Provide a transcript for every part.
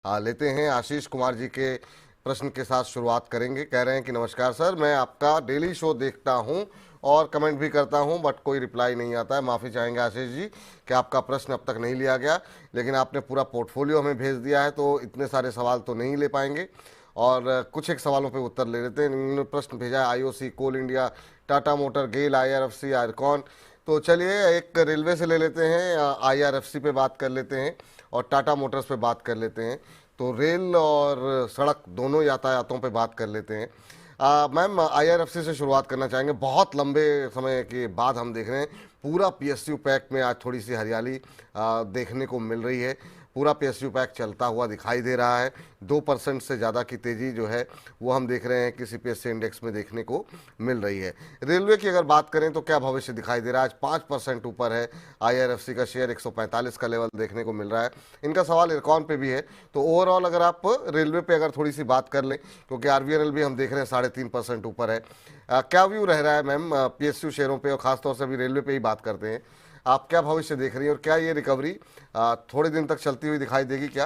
लेते हैं आशीष कुमार जी के प्रश्न के साथ शुरुआत करेंगे। कह रहे हैं कि नमस्कार सर, मैं आपका डेली शो देखता हूं और कमेंट भी करता हूं, बट कोई रिप्लाई नहीं आता है। माफ़ी चाहेंगे आशीष जी कि आपका प्रश्न अब तक नहीं लिया गया, लेकिन आपने पूरा पोर्टफोलियो हमें भेज दिया है तो इतने सारे सवाल तो नहीं ले पाएंगे। और कुछ एक सवालों पे उत्तर ले लेते हैं। इन्होंने प्रश्न भेजा है आईओसी, कोल इंडिया, टाटा मोटर, गेल, आईआरएफसी, आयरकॉन। तो चलिए एक रेलवे से ले लेते हैं, आईआरएफसी पे बात कर लेते हैं और टाटा मोटर्स पे बात कर लेते हैं। तो रेल और सड़क दोनों यातायातों पे बात कर लेते हैं। मैम, आईआरएफसी से शुरुआत करना चाहेंगे। बहुत लंबे समय के बाद हम देख रहे हैं पूरा पीएसयू पैक में आज थोड़ी सी हरियाली देखने को मिल रही है। पूरा पीएसयू पैक चलता हुआ दिखाई दे रहा है। 2% से ज़्यादा की तेज़ी जो है वो हम देख रहे हैं कि सीपीएससी इंडेक्स में देखने को मिल रही है। रेलवे की अगर बात करें तो क्या भविष्य दिखाई दे रहा है? आज 5% ऊपर है आईआरएफसी का शेयर, 145 का लेवल देखने को मिल रहा है। इनका सवाल इरकॉन पे भी है। तो ओवरऑल अगर आप रेलवे पे अगर थोड़ी सी बात कर लें, क्योंकि आरबीएनएल भी हम देख रहे हैं 3.5% ऊपर है। क्या व्यू रह रहा है मैम पीएसयू शेयरों पे, और खासतौर से अभी रेलवे पे ही बात करते हैं, आप क्या भविष्य देख रही हैं? और क्या ये रिकवरी थोड़े दिन तक चलती हुई दिखाई देगी? क्या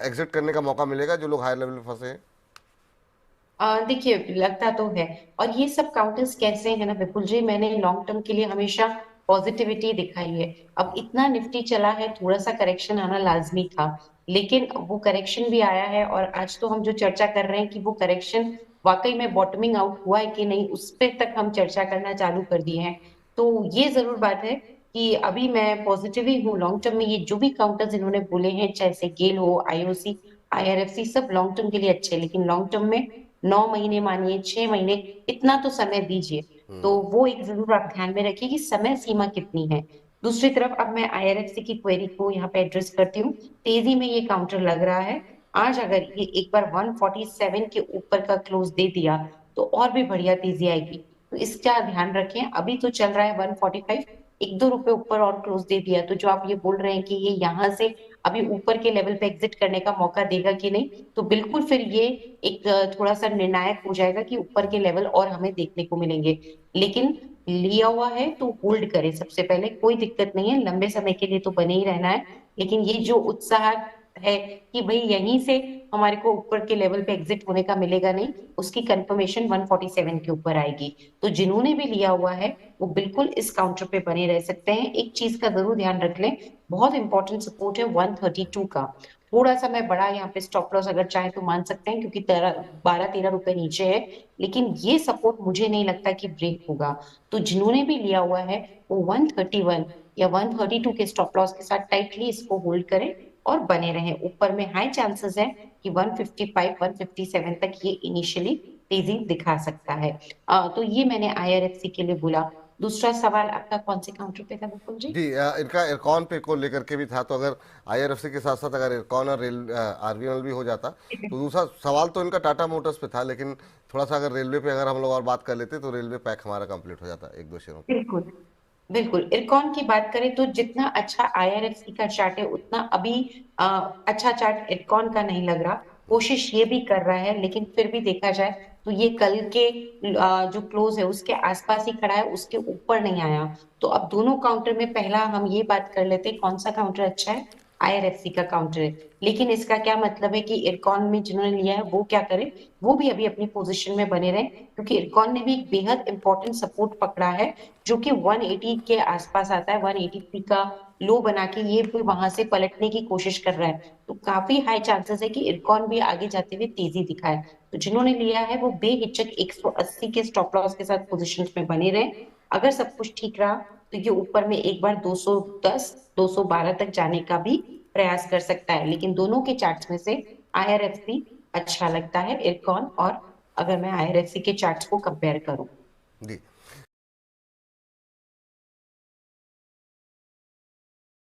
एग्जिट करने का मौका मिलेगा जो लोग हायर लेवल पे फंसे हैं? देखिए, लगता तो है। और ये सब काउंटर्स कैसे है ना विपुल जी, मैंने लॉन्ग टर्म के लिए हमेशा पॉजिटिविटी दिखाई है। अब इतना निफ्टी चला है, थोड़ा सा करेक्शन आना लाजमी था, लेकिन वो करेक्शन भी आया है। और आज तो हम जो चर्चा कर रहे हैं कि वो करेक्शन वाकई में बॉटमिंग आउट हुआ है कि नहीं, उस पे तक हम चर्चा करना चालू कर दिए हैं। तो ये जरूर बात है कि अभी मैं पॉजिटिव ही हूँ लॉन्ग टर्म में। ये जो भी काउंटर्स इन्होंने बोले हैं, चाहे से गेल हो, आईओसी, आईआरएफसी, सब लॉन्ग टर्म के लिए अच्छे हैं। लेकिन लॉन्ग टर्म में 9 महीने मानिए, 6 महीने, इतना तो समय दीजिए। तो वो एक जरूर आप ध्यान में रखिए कि समय सीमा कितनी है। दूसरी तरफ अब मैं आईआरएफसी की क्वेरी को यहाँ पे एड्रेस करती हूँ। तेजी में ये काउंटर लग रहा है। आज अगर ये एक बार 147 के ऊपर का क्लोज दे दिया तो और भी बढ़िया तेजी आएगी। तो इसका ध्यान रखें। अभी तो चल रहा है 145, 1-2 रुपए ऊपर और क्लोज दे दिया तो जो आप ये बोल रहे हैं कि ये यहाँ से अभी ऊपर के लेवल पे एग्जिट करने का मौका देगा कि नहीं, तो बिल्कुल फिर ये एक थोड़ा सा निर्णायक हो जाएगा कि ऊपर के लेवल और हमें देखने को मिलेंगे। लेकिन लिया हुआ है तो होल्ड करें सबसे पहले, कोई दिक्कत नहीं है, लंबे समय के लिए तो बने ही रहना है। लेकिन ये जो उत्साह है कि भाई यहीं से हमारे को ऊपर के लेवल पे एग्जिट होने का मिलेगा नहीं, उसकी कंफर्मेशन 147 के ऊपर आएगी। तो जिन्होंने भी लिया हुआ है वो बिल्कुल इस काउंटर पे बने रह सकते हैं। एक चीज का जरूर ध्यान रख लें, बहुत इंपॉर्टेंट सपोर्ट है 132 का। थोड़ा सा मैं बड़ा यहाँ पे स्टॉप लॉस अगर चाहे तो मान सकते हैं, क्योंकि 12-13 रुपए नीचे है। लेकिन ये सपोर्ट मुझे नहीं लगता कि ब्रेक होगा। तो जिन्होंने भी लिया हुआ है वो 131 या 132 के स्टॉप लॉस के साथ टाइटली इसको होल्ड करें और बने रहें। ऊपर में हाई चांसेस है कि 155, 157 तक ये इनिशियली तेजी दिखा सकता है। तो ये मैंने आईआरएफसी के लिए बोला। दूसरा सवाल आपका कौन से काउंटर पे था विपुल जी? जी, इनका इरकॉन पे को लेकर के भी था। तो अगर आईआरएफसी के साथ साथ अगर इरकॉन और रेल आरबीएनएल भी हो जाता तो दूसरा सवाल तो इनका टाटा मोटर्स पे था, लेकिन थोड़ा सा अगर रेलवे पे अगर हम लोग और बात कर लेते तो रेलवे पैक हमारा कंप्लीट हो जाता एक दो शेयरों पे। बिल्कुल। बिल्कुल, इरकॉन की बात करें तो जितना अच्छा आईआरएफसी का चार्ट है उतना अभी अच्छा चार्ट इरकॉन का नहीं लग रहा। कोशिश ये भी कर रहा है, लेकिन फिर भी देखा जाए तो ये कल के जो क्लोज है उसके आसपास ही खड़ा है, उसके ऊपर नहीं आया। तो अब दोनों काउंटर में पहला हम ये बात कर लेते हैं कौन सा काउंटर अच्छा है। आईआरएफसी का काउंटर है। लेकिन इसका क्या मतलब है कि इरकॉन में जिन्होंने लिया है वो क्या करे, वो भी अभी अपनी पोजीशन में बने रहे, क्योंकि इरकॉन ने भी एक बेहद इंपॉर्टेंट सपोर्ट पकड़ा है जो कि 180 के आसपास आता है। 183 का लो बना के ये भी वहां से पलटने की कोशिश कर रहा है। तो काफी हाई चांसेस है कि इरकॉन भी आगे जाते हुए तेजी दिखाए। तो जिन्होंने लिया है वो बेहिचक 180 के स्टॉप लॉस के साथ पोजीशंस में बने रहे। अगर सब कुछ ठीक रहा तो ये ऊपर में एक बार 210, 212 तक जाने का भी प्रयास कर सकता है। लेकिन दोनों के चार्ट्स में से आईआरएफसी अच्छा लगता है, इरकॉन और, अगर मैं आईआरएफसी के चार्ट्स को कंपेयर करूं। जी।